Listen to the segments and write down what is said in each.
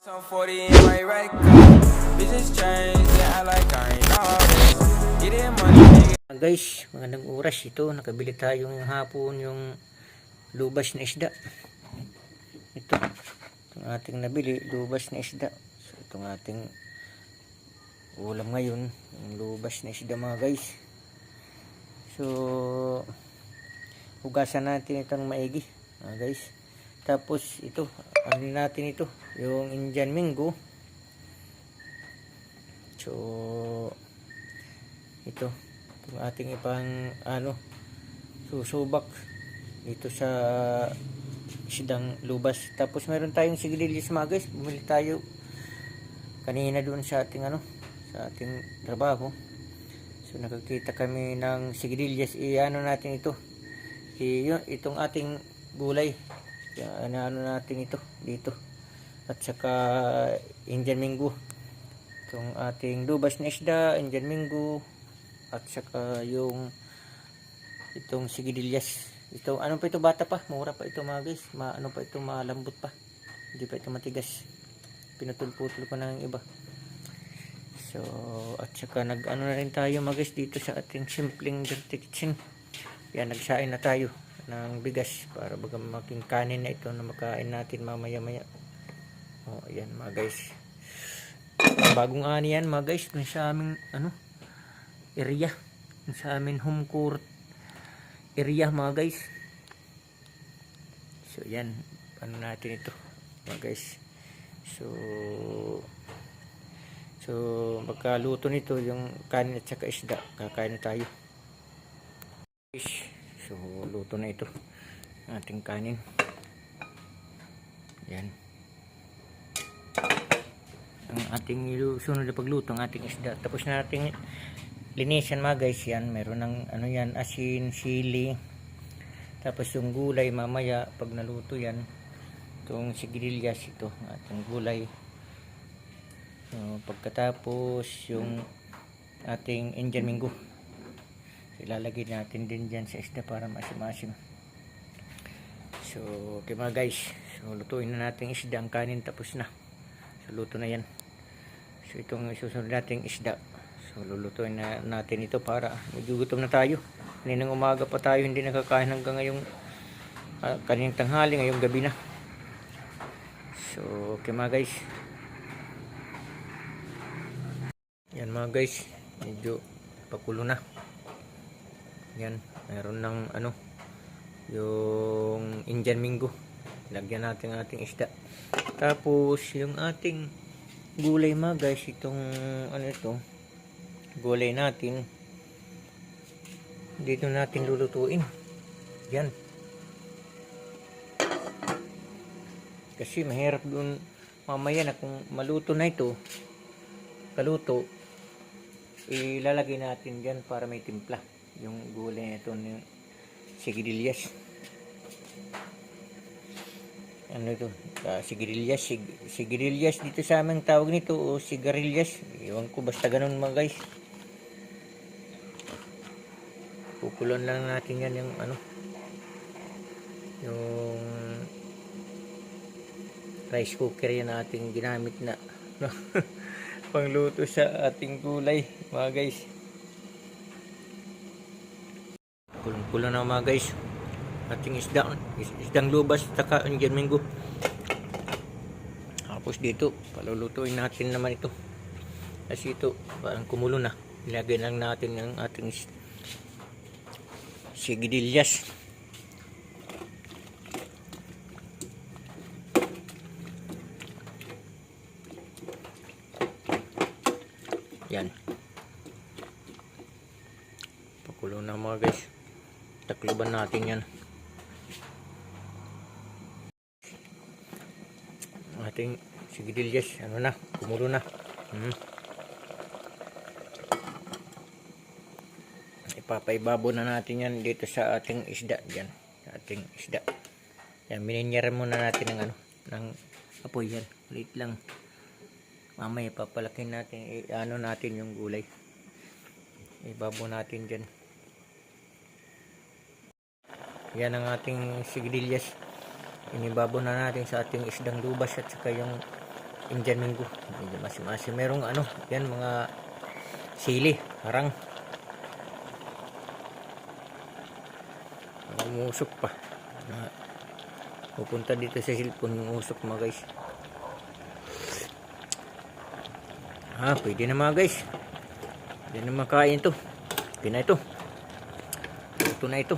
Some 40 in my right car. Bitches change, yeah, I like I ain't all this. Getting money, nigga. Guys, magandang oras ito. Nakabili tayo yung hapon yung lubas na isda. Itong ating nabili, lubas na isda. So, itong ating ulam ngayon, yung lubas na isda mga guys. So, hugasan natin itong maigi mga guys. Tapos ito, ano natin ito, yung Indian Mingo. So, ito itong ating ipang susubak dito sa isdang lubas. Tapos meron tayong sigarilyas mga guys. Bumili tayo kanina doon sa ating sa ating trabaho. So nakakita kami ng sigarilyas. Natin ito. Itong ating gulay. Ano natin ito dito. At saka Indian Mingo. Itong ating lubas na isda, Indian Mingo, at saka yung itong sigarilyas. Ito, ano pa ito, bata pa, mura pa ito mga guys. Ano pa ito, malambot pa. Hindi pa ito matigas. Pinutol-putol pa ng iba. So, at saka na rin tayo mga guys dito sa ating simpleng dirty kitchen. Yan, nagsain na tayo ng bigas para baga making kanin na ito na makain natin mamaya-maya. Oh, ayan mga guys. Bagong ani yan mga guys, dun sa aming area, dun sa aming home court area mga guys. So yan, natin ito mga guys. So magkaluto nito yung kanin at saka isda, kakain na tayo. So luto na ito ating kanin. Yan ang ating sunod na pagluto ng ating isda. Tapos na nating linisan mga guys. Yan, meron ng yan, asin, sili. Tapos yung gulay mamaya pag naluto yan, itong sigarilyas, ito ating gulay. So, pagkatapos yung ating Indian Mingo, ilalagay natin din dyan sa isda para masim-masim. So okay mga guys, so lutuin na natin isda. Ang kanin tapos na, so luto na yan. So itong susunod nating isda, so lulutuin na natin ito para magugutom na tayo. Kaninang umaga pa tayo hindi nakakain hanggang ngayong kaninang tanghali, ngayong gabi na. So okay mga guys, yan mga guys, medyo pakulo na. Yan, meron ng yung Indian Mingo. Lagyan natin ang ating isda. Tapos yung ating gulay mga guys, itong ito, gulay natin dito natin lulutuin. Yan. Kasi mahirap dun mamaya na kung maluto na ito, kaluto, ilalagay natin dyan para may timpla yung gulay na ito ng sigarilyas. Ito, sigarilyas dito sa aming tawag nito, o sigarilyas, iwan ko, basta ganun mga guys. Pukulon lang natin yan yung yung rice cooker yan na ating ginamit na pangluto sa ating gulay mga guys. Kulong-kulong na mga guys ating isdang lubas at saka Indian Mingo. Tapos dito palulutuin natin naman ito kasi ito parang kumulo na. Ilagay lang natin ang ating sigarilyas. Yan, pakulo na mga guys. Takluban natin yan. Ating sigarilyas kumulo na. Ipapaibabo na natin yan dito sa ating isda. Yan, ating isda. Yan, mininyaran muna natin ng apoy. Yan, ulit lang. Mamaya papalakin natin, natin yung gulay. Ibabo natin dyan. Yan ang ating sigarilyas. Inibabaw na natin sa ating isdang lubas at saka yung Indian Mango. Medyo masim-masim. Merong ano, yan mga sili, harang. Umusok pa. Pupunta dito sa cellphone yung usok mga guys. Pwede na mga guys. Pwede na makain ito. Okay na ito. Ito na ito.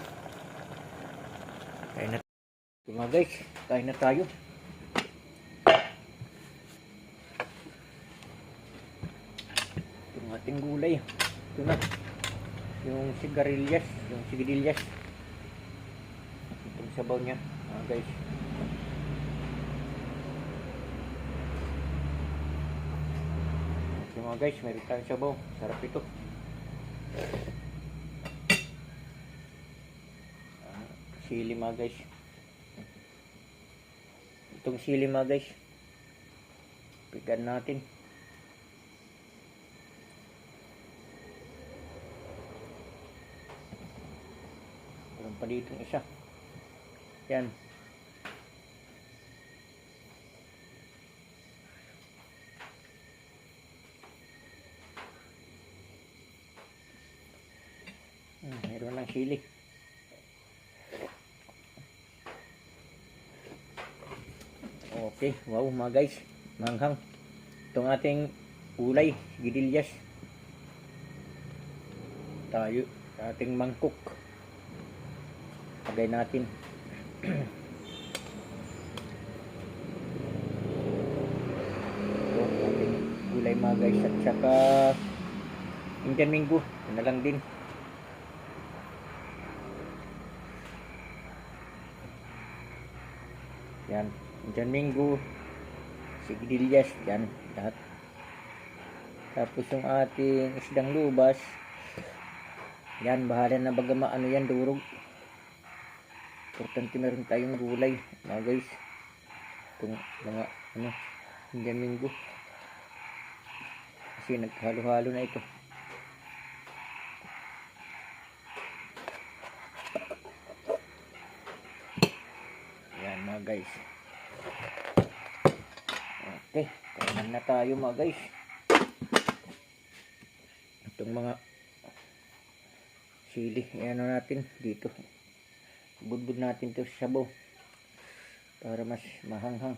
Kain na. Okay, mga guys, kain na tayo. Yung ating gulay. Ito na. Yung sigarilyas. Itong sabaw niya mga guys. Okay mga guys, meron tayong sabaw. Sarap ito. Sili mga guys. Itong sili mga guys. Pigan natin. Meron pa dito isa. Yan. Meron ng sili. Okay, wow mga guys, manghang. Itong ating ulay, sigarilyas. Tayo, ating mangkok. Lagay natin. Ito, ating ulay mga guys. At saka Indian Mango. Ito na lang din. Yan. Indian Mango, sigarilyas, yan, lahat. Tapos yung ating isdang lubas, yan, bahala na baga maano yan, durog. Importante meron tayong gulay, mga guys. Itong mga, Indian Mango. Kasi naghalo-halo na ito. Yan, mga guys. Okay, kainin na tayo mga guys. Itong mga sili, ano natin dito. Budbud natin ito sa sabaw para mas mahanghang.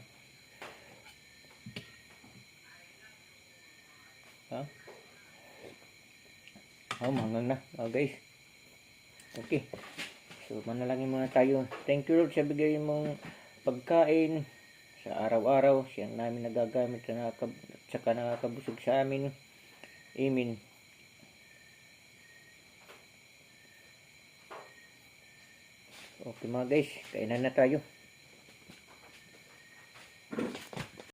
Mahanghang na mga guys. Okay, so manalangin muna tayo. Thank you Lord sa bigay mong pagkain sa araw-araw, siya namin nagagamit at saka nakakabusog sa amin. Amen. Okay mga guys, kainan na tayo.